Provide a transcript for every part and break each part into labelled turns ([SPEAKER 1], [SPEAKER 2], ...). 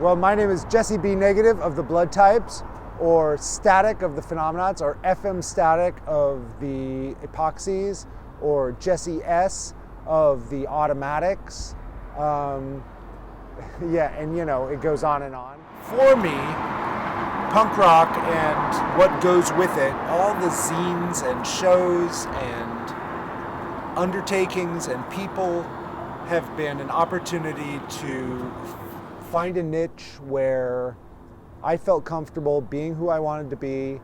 [SPEAKER 1] Well, my name is Jesse B Negative of the Bloodtypes, or Static of the Phenomenauts, or FM Static of the Epoxies, or Jesse S of the Automatics. Yeah, and you know, it goes on and on. For me, punk rock and what goes with it, all the zines and shows and undertakings and people have been an opportunity to find a niche where I felt comfortable being who I wanted to be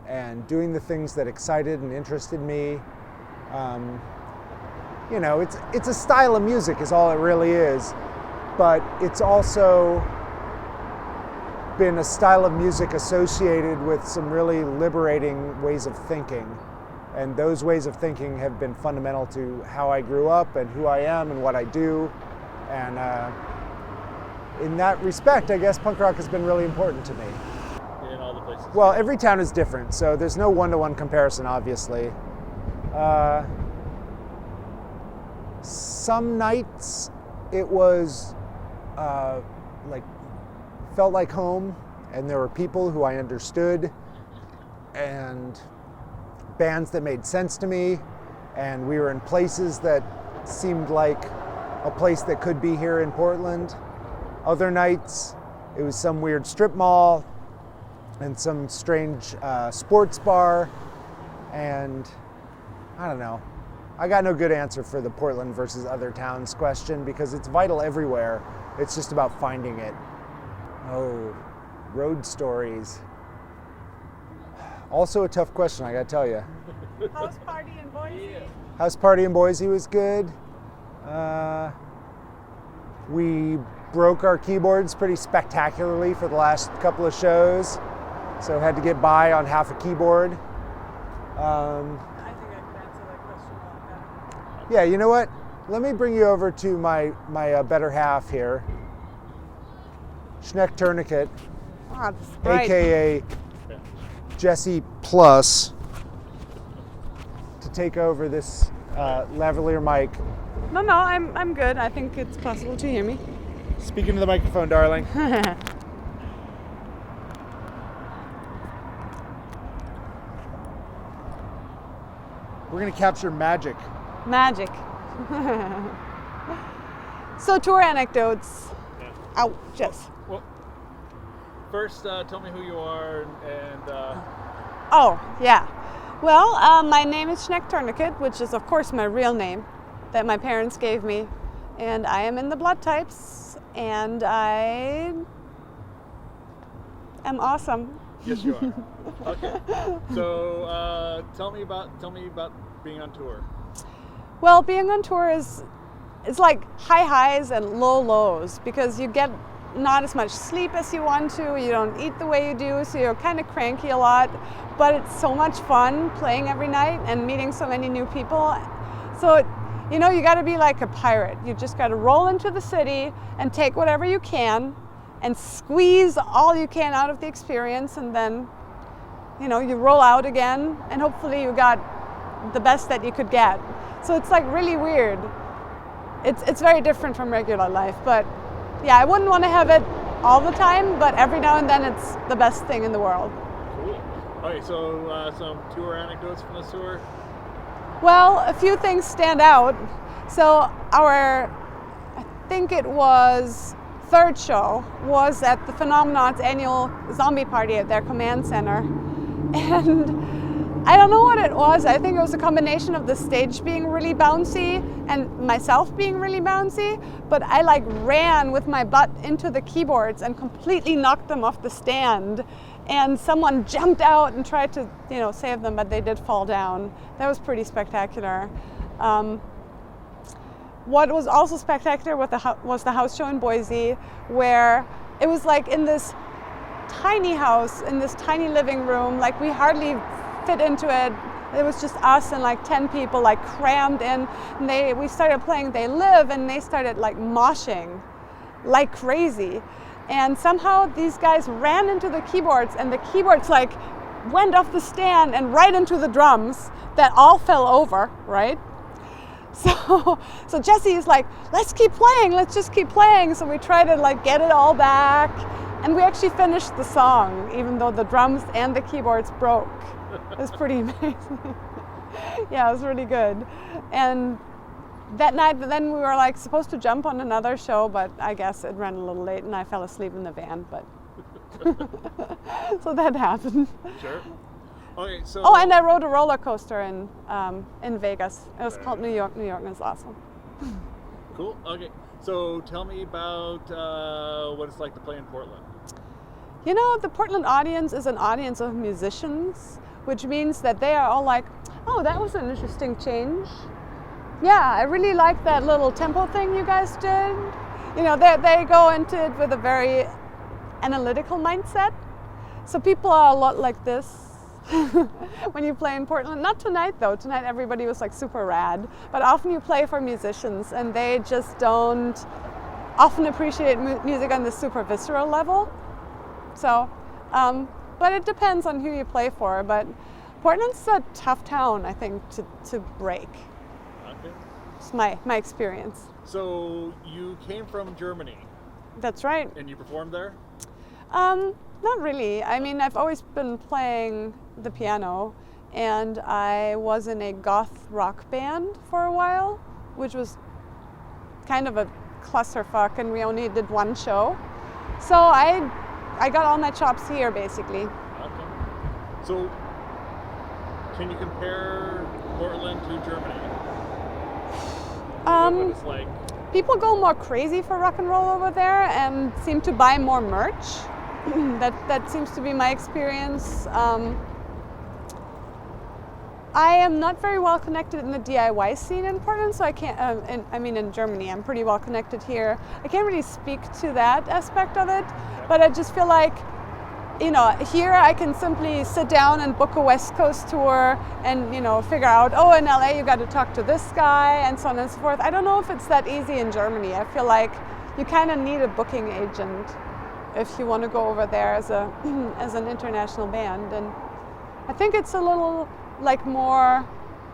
[SPEAKER 1] and doing the things that excited and interested me. You know, it's a style of music is all it really is, but it's also been a style of music associated with some really liberating ways of thinking. And those ways of thinking have been fundamental to how I grew up and who I am and what I do. And in that respect, I guess punk rock has been really important to me.
[SPEAKER 2] In all the places?
[SPEAKER 1] Well, every town is different, so there's no one-to-one comparison, obviously. Some nights it was felt like home, and there were people who I understood, and bands that made sense to me, and we were in places that seemed like a place that could be here in Portland. Other nights, it was some weird strip mall and some strange sports bar, and I don't know. I got no good answer for the Portland versus other towns question because it's vital everywhere. It's just about finding it. Oh, road stories. Also a tough question, I gotta tell you.
[SPEAKER 3] House party in Boise.
[SPEAKER 1] House party in Boise was good. We broke our keyboards pretty spectacularly for the last couple of shows, so had to get by on half a keyboard.
[SPEAKER 3] I think I could answer that question a lot better.
[SPEAKER 1] Yeah, you know what? Let me bring you over to my better half here, Schneck Tourniquet,
[SPEAKER 3] Oh, that's great.
[SPEAKER 1] aka Jesse Plus, to take over this lavalier mic.
[SPEAKER 3] No, I'm good. I think it's possible to hear me.
[SPEAKER 1] Speak into the microphone, darling. We're gonna capture magic.
[SPEAKER 3] Magic. So tour anecdotes.
[SPEAKER 2] Yeah.
[SPEAKER 3] Ouch, Jess.
[SPEAKER 2] Well, first, tell me who you are and
[SPEAKER 3] Oh, yeah. Well, my name is Schneck Tourniquet, which is of course my real name that my parents gave me. And I am in the Bloodtypes, and I am awesome.
[SPEAKER 2] yes, you are. Okay. So, tell me about being on tour.
[SPEAKER 3] Well, being on tour is like high highs and low lows because you get not as much sleep as you want to, you don't eat the way you do, so you're kind of cranky a lot, but it's so much fun playing every night and meeting so many new people. So, you know, you got to be like a pirate. You just got to roll into the city and take whatever you can and squeeze all you can out of the experience, and then, you know, you roll out again and hopefully you got the best that you could get. So it's like really weird. It's very different from regular life, but yeah, I wouldn't want to have it all the time, but every now and then it's the best thing in the world.
[SPEAKER 2] Cool. Okay, so some tour anecdotes from this tour.
[SPEAKER 3] Well, a few things stand out. So I think it was third show was at the Phenomenauts annual zombie party at their command center. And I don't know what it was. I think it was a combination of the stage being really bouncy and myself being really bouncy, but I like ran with my butt into the keyboards and completely knocked them off the stand. And someone jumped out and tried to, you know, save them, but they did fall down. That was pretty spectacular. What was also spectacular was the house show in Boise, where it was like in this tiny house, in this tiny living room, like we hardly fit into it. It was just us and like 10 people like crammed in. And we started playing They Live, and they started like moshing like crazy. And somehow these guys ran into the keyboards, and the keyboards like went off the stand and right into the drums that all fell over, right? So Jesse is like, let's keep playing, let's just keep playing. So we try to like get it all back, and we actually finished the song, even though the drums and the keyboards broke. It was pretty amazing. Yeah, it was really good. And that night, then we were like supposed to jump on another show, but I guess it ran a little late, and I fell asleep in the van. But so that happened.
[SPEAKER 2] Sure. Okay, so.
[SPEAKER 3] Oh, and I rode a roller coaster in Vegas. It was called New York. New York is awesome.
[SPEAKER 2] Cool. Okay, so tell me about what it's like to play in Portland.
[SPEAKER 3] You know, the Portland audience is an audience of musicians, which means that they are all like, oh, that was an interesting change. Yeah, I really like that little tempo thing you guys did. You know, they go into it with a very analytical mindset. So people are a lot like this when you play in Portland. Not tonight though. Tonight everybody was like super rad. But often you play for musicians and they just don't often appreciate music on the super visceral level. So, but it depends on who you play for. But Portland's a tough town, I think, to break.
[SPEAKER 2] Okay.
[SPEAKER 3] It's my experience.
[SPEAKER 2] So you came from Germany.
[SPEAKER 3] That's right.
[SPEAKER 2] And you performed there?
[SPEAKER 3] Not really. I mean, I've always been playing the piano, and I was in a goth rock band for a while, which was kind of a clusterfuck, and we only did one show. So I got all my chops here, basically.
[SPEAKER 2] Okay. So can you compare Portland to Germany? What it's like?
[SPEAKER 3] People go more crazy for rock and roll over there and seem to buy more merch. That seems to be my experience. I am not very well connected in the DIY scene in Portland, so I can't, in Germany, I'm pretty well connected here. I can't really speak to that aspect of it, but I just feel like, you know, here I can simply sit down and book a West Coast tour and, you know, figure out, oh, in LA you got to talk to this guy and so on and so forth. I don't know if it's that easy in Germany. I feel like you kind of need a booking agent if you want to go over there as an international band. And I think it's a little like more,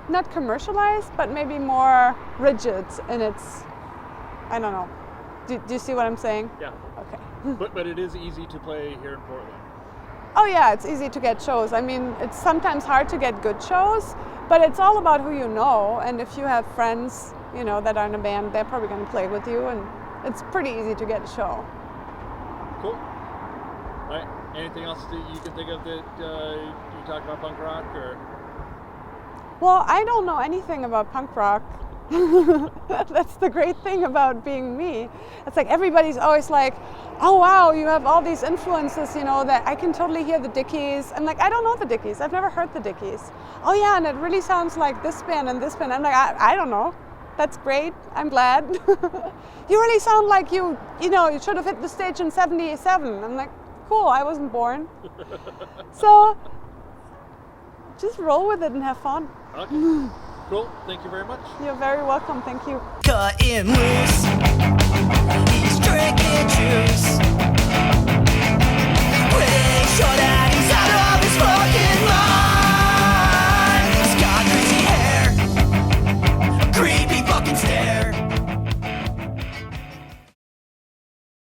[SPEAKER 3] not commercialized, but maybe more rigid in its, I don't know. Do you see what I'm saying?
[SPEAKER 2] Yeah.
[SPEAKER 3] Okay.
[SPEAKER 2] But it is easy to play here in Portland.
[SPEAKER 3] Oh yeah, it's easy to get shows. I mean, it's sometimes hard to get good shows, but it's all about who you know. And if you have friends, you know, that are in a band, they're probably going to play with you, and it's pretty easy to get a show.
[SPEAKER 2] Cool. All right. Anything else that you can think of that you talk about punk rock or?
[SPEAKER 3] Well, I don't know anything about punk rock. That's the great thing about being me. It's like everybody's always like, oh wow, you have all these influences, you know, that I can totally hear the Dickies. I'm like, I don't know the Dickies. I've never heard the Dickies. Oh yeah, and it really sounds like this band and this band. I'm like, I don't know. That's great. I'm glad. You really sound like you know, you should have hit the stage in 77. I'm like, cool, I wasn't born. So just roll with it and have fun.
[SPEAKER 2] Okay. Cool. Thank you very much.
[SPEAKER 3] You're very welcome. Thank you.
[SPEAKER 4] Cut him loose. He's